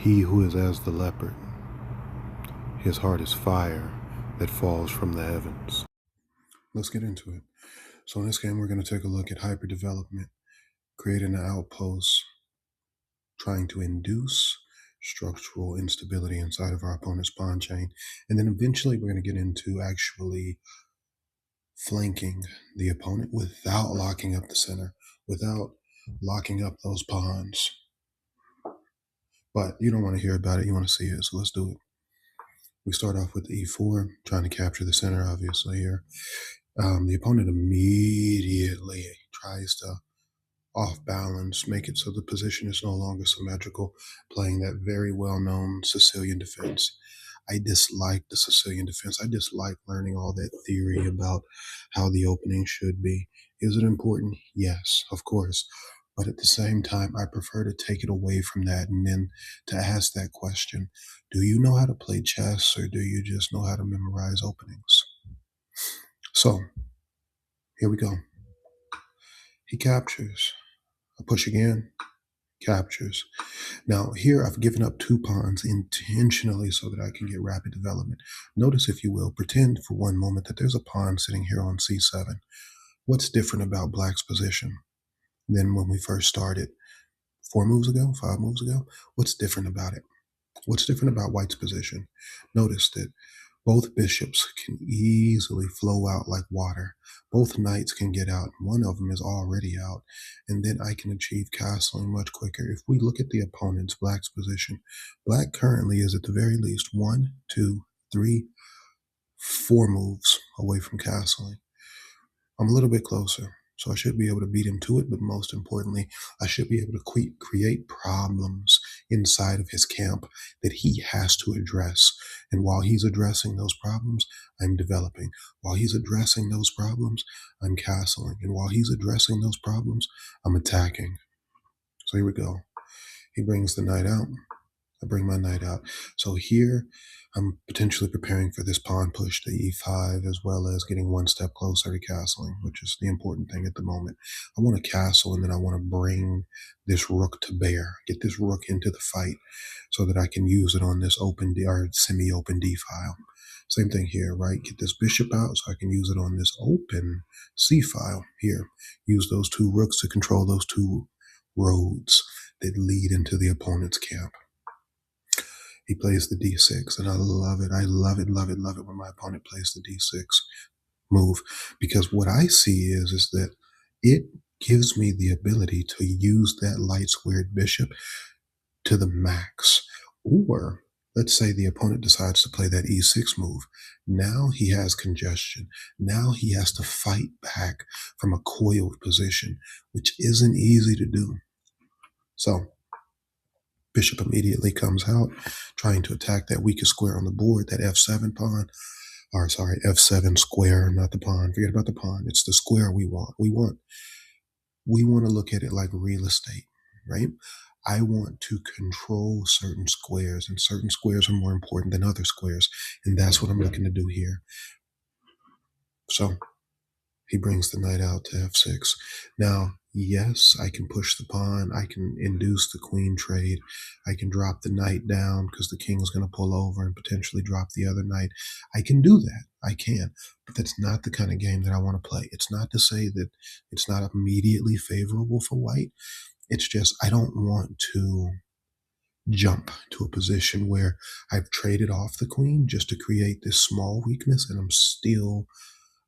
He who is as the leopard, his heart is fire that falls from the heavens. Let's get into it. So in this game, we're going to take a look at hyperdevelopment, creating an outpost, trying to induce structural instability inside of our opponent's pawn chain. And then eventually we're going to get into actually flanking the opponent without locking up the center, without locking up those pawns. But you don't want to hear about it. You want to see it. So let's do it. We start off with the e4, trying to capture the center, obviously, here. The opponent immediately tries to off balance, make it so the position is no longer symmetrical, playing that very well-known Sicilian defense. I dislike the Sicilian defense. I dislike learning all that theory about how the opening should be. Is it important? Yes, of course. But at the same time, I prefer to take it away from that and then to ask that question, do you know how to play chess or do you just know how to memorize openings? So, here we go. He captures. I push again, captures. Now, here I've given up 2 pawns intentionally so that I can get rapid development. Notice, if you will, pretend for one moment that there's a pawn sitting here on c7. What's different about black's position than when we first started 4 moves ago, 5 moves ago? What's different about it? What's different about white's position? Notice that both bishops can easily flow out like water. Both knights can get out. One of them is already out. And then I can achieve castling much quicker. If we look at the opponent's, black's position, black currently is at the very least 1, 2, 3, 4 moves away from castling. I'm a little bit closer, so I should be able to beat him to it, but most importantly, I should be able to create problems inside of his camp that he has to address. And while he's addressing those problems, I'm developing. While he's addressing those problems, I'm castling. And while he's addressing those problems, I'm attacking. So here we go. He brings the knight out. I bring my knight out. So here, I'm potentially preparing for this pawn push to e5, as well as getting one step closer to castling, which is the important thing at the moment. I want to castle, and then I want to bring this rook to bear, get this rook into the fight so that I can use it on this open or semi-open d file. Same thing here, right? Get this bishop out so I can use it on this open c file here. Use those 2 rooks to control those 2 roads that lead into the opponent's camp. He plays the d6, and I love it. I love it, love it, love it when my opponent plays the d6 move, because what I see is that it gives me the ability to use that light squared bishop to the max. Or let's say the opponent decides to play that e6 move. Now he has congestion. Now he has to fight back from a coiled position, which isn't easy to do. So bishop immediately comes out, trying to attack that weakest square on the board, that f7 pawn, or sorry, f7 square, not the pawn. Forget about the pawn. It's the square we want. We want to look at it like real estate, right? I want to control certain squares, and certain squares are more important than other squares, and that's what I'm looking to do here. So he brings the knight out to f6. Now, yes, I can push the pawn. I can induce the queen trade. I can drop the knight down because the king is going to pull over and potentially drop the other knight. I can do that. I can. But that's not the kind of game that I want to play. It's not to say that it's not immediately favorable for white. It's just I don't want to jump to a position where I've traded off the queen just to create this small weakness and I'm still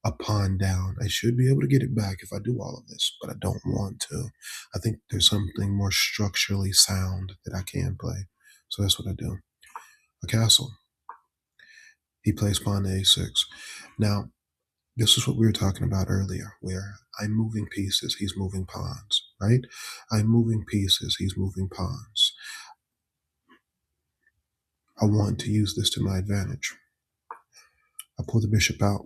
a pawn down. I should be able to get it back if I do all of this, but I don't want to. I think there's something more structurally sound that I can play. So that's what I do. A castle. He plays pawn to a6. Now, this is what we were talking about earlier, where I'm moving pieces, he's moving pawns, right? I'm moving pieces, he's moving pawns. I want to use this to my advantage. I pull the bishop out.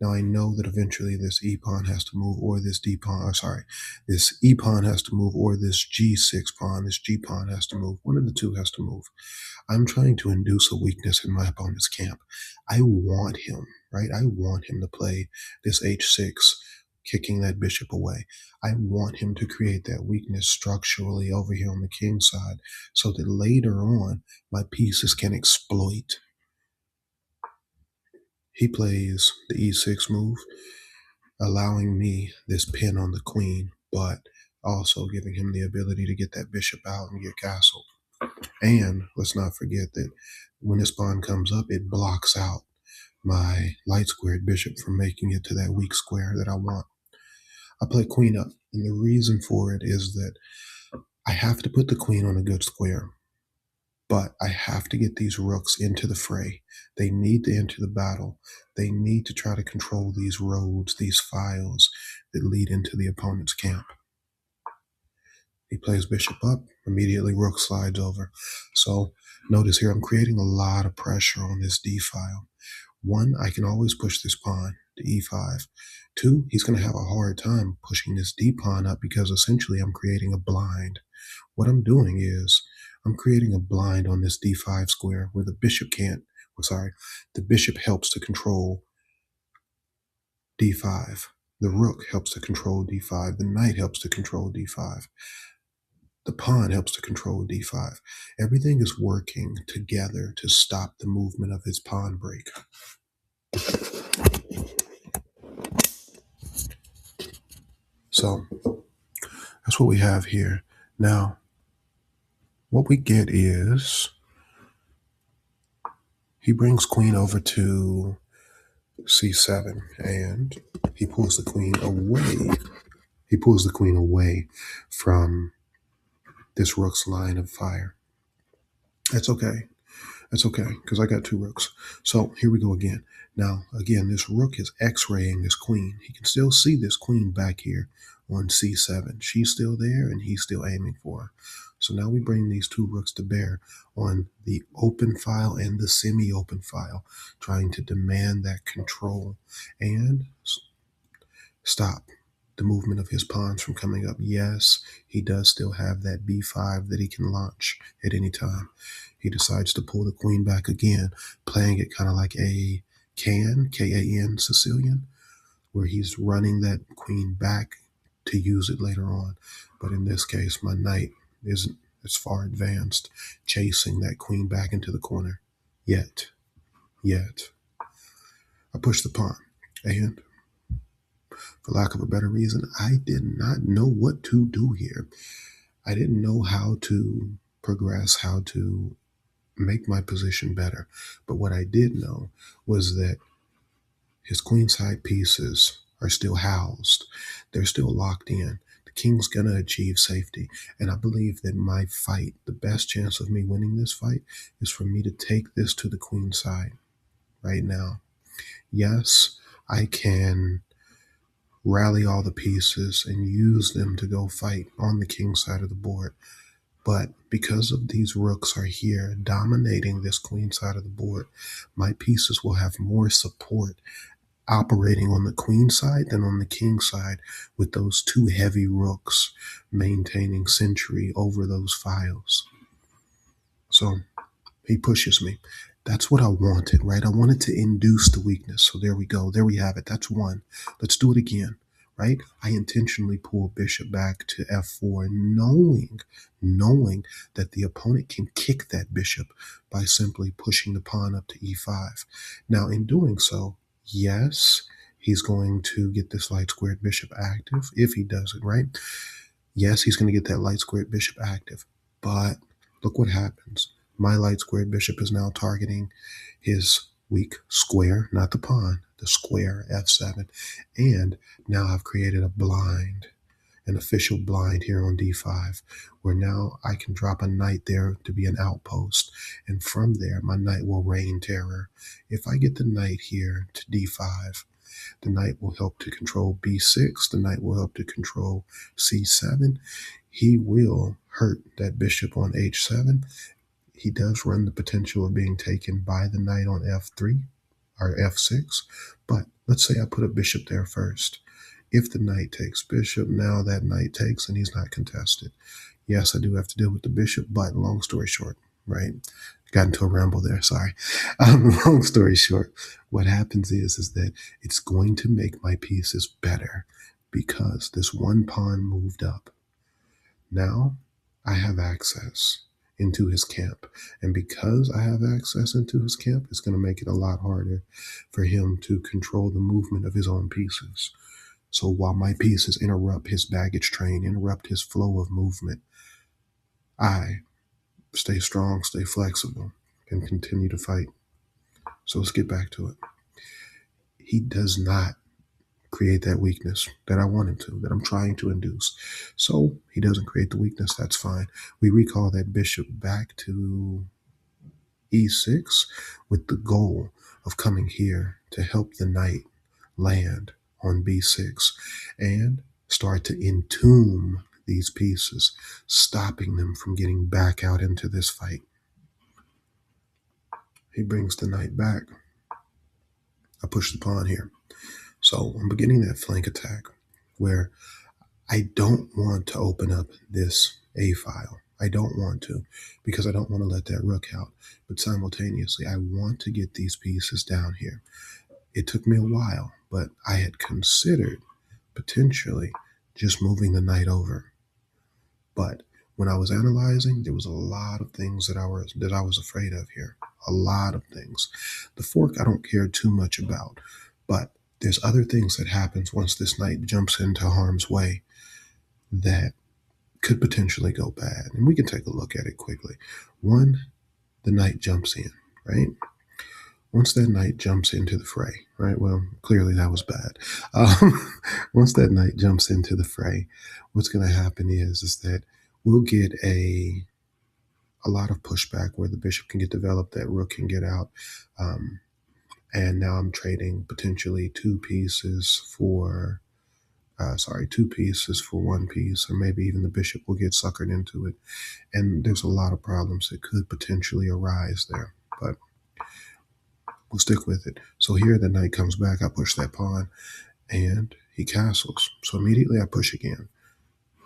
Now I know that eventually this e-pawn has to move, or this d-pawn, or sorry, this e-pawn has to move, or this g6 pawn, this g-pawn has to move. One of the 2 has to move. I'm trying to induce a weakness in my opponent's camp. I want him, right? I want him to play this h6 kicking that bishop away. I want him to create that weakness structurally over here on the king side so that later on my pieces can exploit. He plays the e6 move, allowing me this pin on the queen, but also giving him the ability to get that bishop out and get castled. And let's not forget that when this pawn comes up, it blocks out my light squared bishop from making it to that weak square that I want. I play queen up, and the reason for it is that I have to put the queen on a good square, but I have to get these rooks into the fray. They need to enter the battle. They need to try to control these roads, these files that lead into the opponent's camp. He plays bishop up, immediately rook slides over. So notice here, I'm creating a lot of pressure on this d file. One, I can always push this pawn to e5. Two, he's going to have a hard time pushing this d pawn up because essentially I'm creating a blind. What I'm doing is I'm creating a blind on this d5 square where the bishop can't, the bishop helps to control d5. The rook helps to control d5. The knight helps to control d5. The pawn helps to control d5. Everything is working together to stop the movement of his pawn break. So that's what we have here. Now, what we get is he brings queen over to c7, and he pulls the queen away. He pulls the queen away from this rook's line of fire. That's okay. That's okay, because I got two rooks. So here we go again. Now, again, this rook is x-raying this queen. He can still see this queen back here on c7. She's still there, and he's still aiming for her. So now we bring these two rooks to bear on the open file and the semi-open file, trying to demand that control and stop the movement of his pawns from coming up. Yes, he does still have that b5 that he can launch at any time. He decides to pull the queen back again, playing it kind of like a K-A-N, Sicilian, where he's running that queen back to use it later on. But in this case, my knight isn't as far advanced, chasing that queen back into the corner. Yet. I push the pawn, and for lack of a better reason, I did not know what to do here. I didn't know how to progress, how to make my position better. But what I did know was that his queenside pieces are still housed. They're still locked in. The king's going to achieve safety. And I believe that my fight, the best chance of me winning this fight, is for me to take this to the queen side right now. Yes, I can rally all the pieces and use them to go fight on the king side of the board. But because of these rooks are here dominating this queen side of the board, my pieces will have more support operating on the queen side than on the king side, with those two heavy rooks maintaining sentry over those files. So he pushes me. That's what I wanted, right? I wanted to induce the weakness. So there we go. There we have it. That's one. Let's do it again, right? I intentionally pull bishop back to f4, knowing that the opponent can kick that bishop by simply pushing the pawn up to e5. Now, in doing so, yes, he's going to get this light squared bishop active if he does it, right? Yes, he's going to get that light squared bishop active. But look what happens. My light squared bishop is now targeting his weak square, not the pawn, the square f7. And now I've created a blind, an official blind here on d5, where now I can drop a knight there to be an outpost. And from there, my knight will reign terror. If I get the knight here to d5, the knight will help to control b6. The knight will help to control c7. He will hurt that bishop on h7. He does run the potential of being taken by the knight on f3 or f6. But let's say I put a bishop there first. If the knight takes bishop, now that knight takes and he's not contested. Yes, I do have to deal with the bishop, but long story short, right? Got into a ramble there, sorry. Long story short, what happens is that it's going to make my pieces better because this one pawn moved up. Now I have access into his camp. And because I have access into his camp, it's going to make it a lot harder for him to control the movement of his own pieces. So while my pieces interrupt his baggage train, interrupt his flow of movement, I stay strong, stay flexible, and continue to fight. So let's get back to it. He does not create that weakness that I want him to, that I'm trying to induce. So he doesn't create the weakness. That's fine. We recall that bishop back to e6 with the goal of coming here to help the knight land on b6 and start to entomb these pieces, stopping them from getting back out into this fight. He brings the knight back. I push the pawn here. So I'm beginning that flank attack where I don't want to open up this A file. I don't want to, because I don't want to let that rook out. But simultaneously, I want to get these pieces down here. It took me a while, but I had considered potentially just moving the knight over. But when I was analyzing, there was a lot of things that I was afraid of here. A lot of things. The fork I don't care too much about, but there's other things that happens once this knight jumps into harm's way that could potentially go bad. And we can take a look at it quickly. One, the knight jumps in, right? Once that knight jumps into the fray, right? Well, clearly that was bad. Once that knight jumps into the fray, what's going to happen is that we'll get a lot of pushback where the bishop can get developed, that rook can get out. And now I'm trading potentially two pieces for one piece, or maybe even the bishop will get suckered into it. And there's a lot of problems that could potentially arise there, but we'll stick with it. So here the knight comes back, I push that pawn, and he castles. So immediately I push again.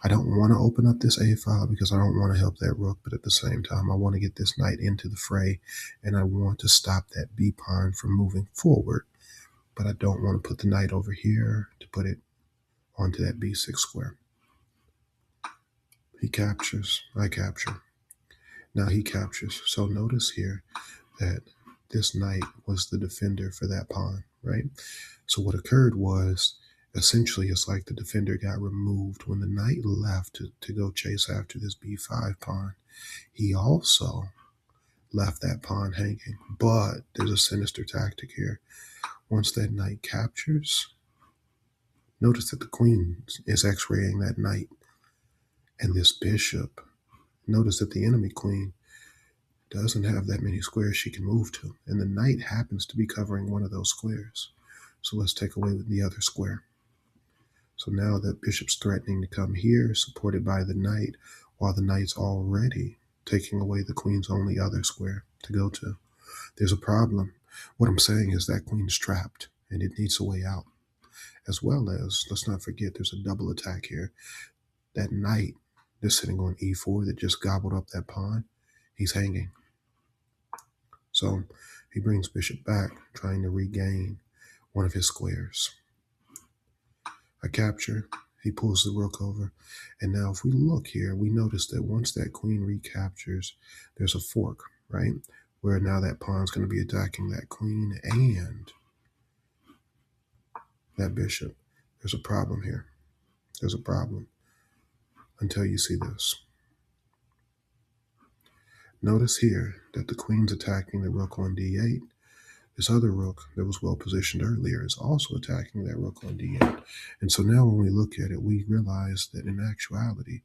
I don't want to open up this A file because I don't want to help that rook, but at the same time, I want to get this knight into the fray, and I want to stop that B pawn from moving forward, but I don't want to put the knight over here to put it onto that B6 square. He captures, I capture. Now he captures. So notice here that this knight was the defender for that pawn, right? So what occurred was, essentially, it's like the defender got removed when the knight left to go chase after this b5 pawn. He also left that pawn hanging, but there's a sinister tactic here. Once that knight captures, notice that the queen is x-raying that knight, and this bishop, notice that the enemy queen doesn't have that many squares she can move to, and the knight happens to be covering one of those squares. So let's take away the other square. So now that bishop's threatening to come here, supported by the knight, while the knight's already taking away the queen's only other square to go to. There's a problem. What I'm saying is that queen's trapped, and it needs a way out. As well as, let's not forget, there's a double attack here. That knight that's sitting on e4 that just gobbled up that pawn, he's hanging. So he brings bishop back, trying to regain one of his squares. I capture, he pulls the rook over. And now if we look here, we notice that once that queen recaptures, there's a fork, right? Where now that pawn's going to be attacking that queen and that bishop. There's a problem here. There's a problem until you see this. Notice here that the queen's attacking the rook on d8. This other rook that was well positioned earlier is also attacking that rook on d8. And so now when we look at it, we realize that in actuality,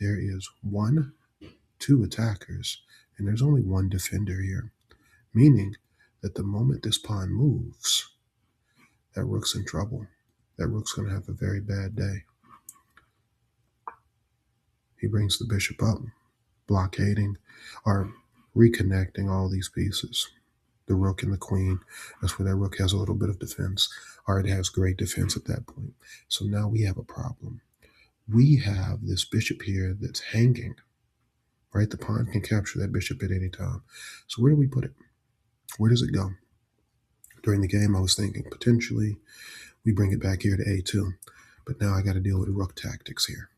there is two attackers, and there's only one defender here, meaning that the moment this pawn moves, that rook's in trouble. That rook's going to have a very bad day. He brings the bishop up, blockading or reconnecting all these pieces. The rook and the queen, that's where that rook has a little bit of defense, or it has great defense at that point. So now we have a problem. We have this bishop here that's hanging, right? The pawn can capture that bishop at any time. So where do we put it? Where does it go? During the game, I was thinking potentially we bring it back here to a2. But now I got to deal with rook tactics here,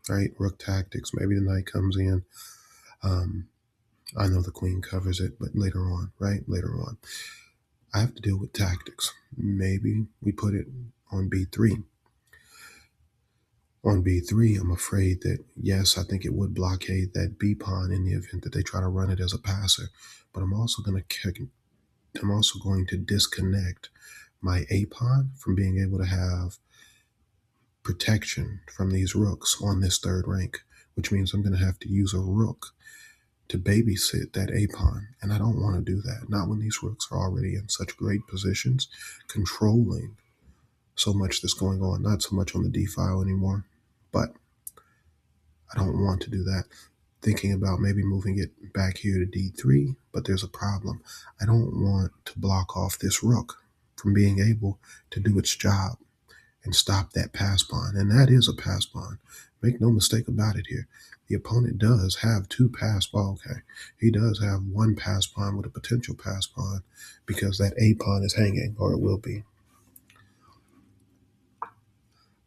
right? Rook tactics. Maybe the knight comes in. I know the queen covers it, but later on, right? Later on, I have to deal with tactics. Maybe we put it on b3. On b3, I'm afraid that, yes, I think it would blockade that b pawn in the event that they try to run it as a passer. But I'm also going to disconnect my a pawn from being able to have protection from these rooks on this third rank, which means I'm going to have to use a rook to babysit that a pawn. And I don't want to do that. Not when these rooks are already in such great positions, controlling so much that's going on. Not so much on the d file anymore, but I don't want to do that. Thinking about maybe moving it back here to d3, but there's a problem. I don't want to block off this rook from being able to do its job and stop that pass pawn. And that is a pass pawn. Make no mistake about it here. The opponent does have two pass pawn. Okay, he does have one pass pawn with a potential pass pawn because that a pawn is hanging, or it will be.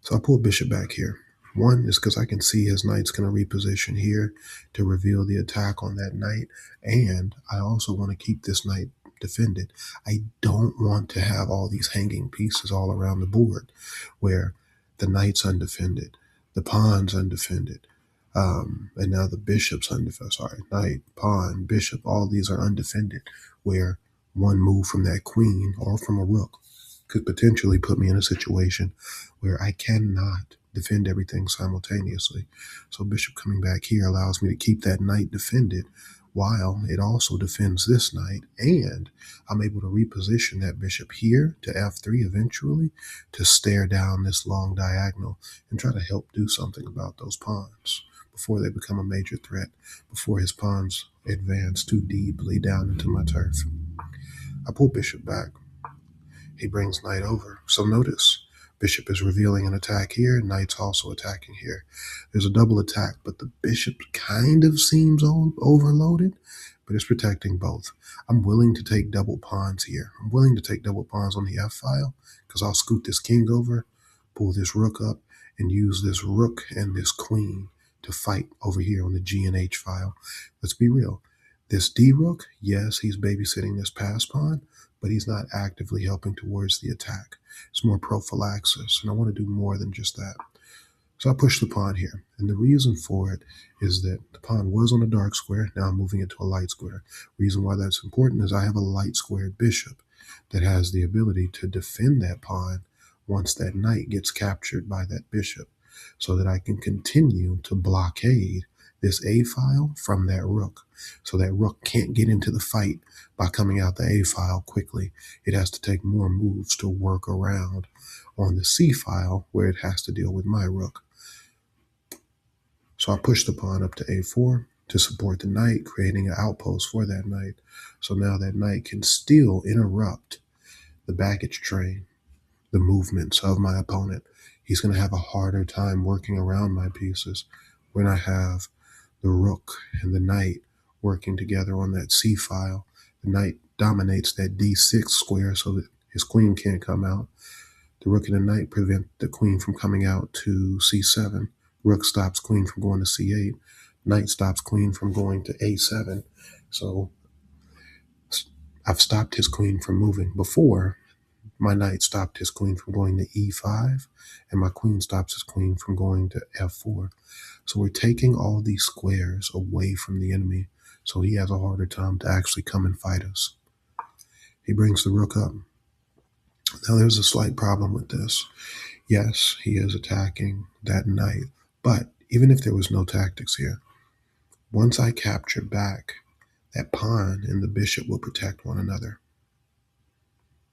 So I'll pull bishop back here. One is because I can see his knight's going to reposition here to reveal the attack on that knight. And I also want to keep this knight defended. I don't want to have all these hanging pieces all around the board where the knight's undefended, the pawn's undefended, and now the bishop's undefended. Sorry, knight, pawn, bishop, all these are undefended, where one move from that queen or from a rook could potentially put me in a situation where I cannot defend everything simultaneously. So bishop coming back here allows me to keep that knight defended while it also defends this knight, and I'm able to reposition that bishop here to f3 eventually to stare down this long diagonal and try to help do something about those pawns before they become a major threat, before his pawns advance too deeply down into my turf. I pull bishop back. He brings knight over. So notice, bishop is revealing an attack here, knight's also attacking here. There's a double attack, but the bishop kind of seems overloaded, but it's protecting both. I'm willing to take double pawns here. I'm willing to take double pawns on the f file because I'll scoot this king over, pull this rook up, and use this rook and this queen to fight over here on the g and h file. Let's be real. This d rook, yes, he's babysitting this pass pawn, but he's not actively helping towards the attack. It's more prophylaxis, and I want to do more than just that. So I push the pawn here, and the reason for it is that the pawn was on a dark square. Now I'm moving it to a light square. Reason why that's important is I have a light squared bishop that has the ability to defend that pawn once that knight gets captured by that bishop, so that I can continue to blockade this a file from that rook. So that rook can't get into the fight by coming out the a file quickly. It has to take more moves to work around on the c file where it has to deal with my rook. So I push the pawn up to a4 to support the knight, creating an outpost for that knight. So now that knight can still interrupt the baggage train, the movements of my opponent. He's going to have a harder time working around my pieces when I have the rook and the knight working together on that c file. The knight dominates that d6 square so that his queen can't come out. The rook and the knight prevent the queen from coming out to c7. Rook stops queen from going to c8. Knight stops queen from going to a7. So I've stopped his queen from moving. Before, my knight stopped his queen from going to e5, and my queen stops his queen from going to f4. So we're taking all these squares away from the enemy, so he has a harder time to actually come and fight us. He brings the rook up. Now there's a slight problem with this. Yes, he is attacking that knight, but even if there was no tactics here, once I capture back, that pawn and the bishop will protect one another.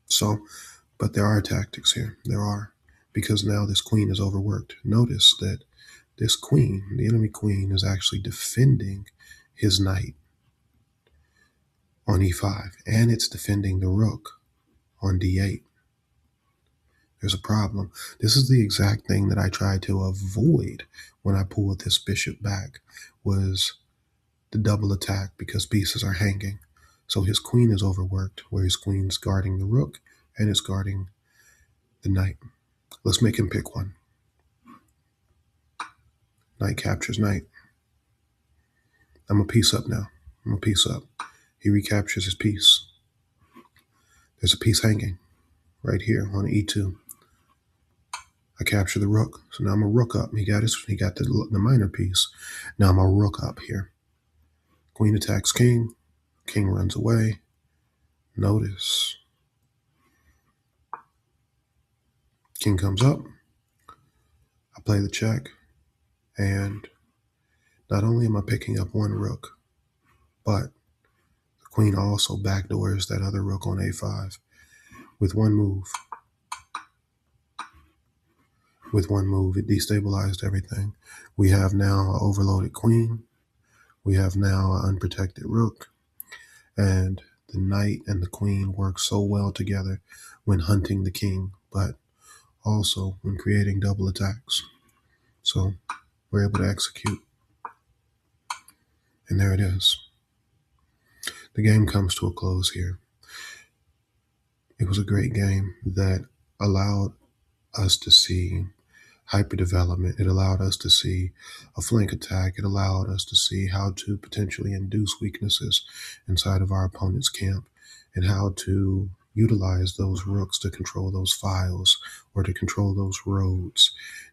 So, but there are tactics here. There are, because now this queen is overworked. Notice that this queen, the enemy queen, is actually defending his knight on e5, and it's defending the rook on d8. There's a problem. This is the exact thing that I tried to avoid when I pulled this bishop back, was the double attack because pieces are hanging. So his queen is overworked, where his queen's guarding the rook and is guarding the knight. Let's make him pick one. Knight captures knight. I'm a piece up now. I'm a piece up. He recaptures his piece. There's a piece hanging right here on E2. I capture the rook, so now I'm a rook up. He got the minor piece. Now I'm a rook up here. Queen attacks king. King runs away. Notice. King comes up. I play the check, and not only am I picking up one rook, but the queen also backdoors that other rook on A5 with one move. With one move, it destabilized everything. We have now an overloaded queen. We have now an unprotected rook. And the knight and the queen work so well together when hunting the king, but also when creating double attacks. So we're able to execute. And there it is. The game comes to a close here. It was a great game that allowed us to see hyperdevelopment. It allowed us to see a flank attack. It allowed us to see how to potentially induce weaknesses inside of our opponent's camp and how to utilize those rooks to control those files or to control those roads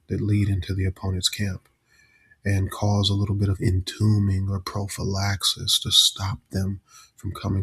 that lead into the opponent's camp and cause a little bit of entombing or prophylaxis to stop them from coming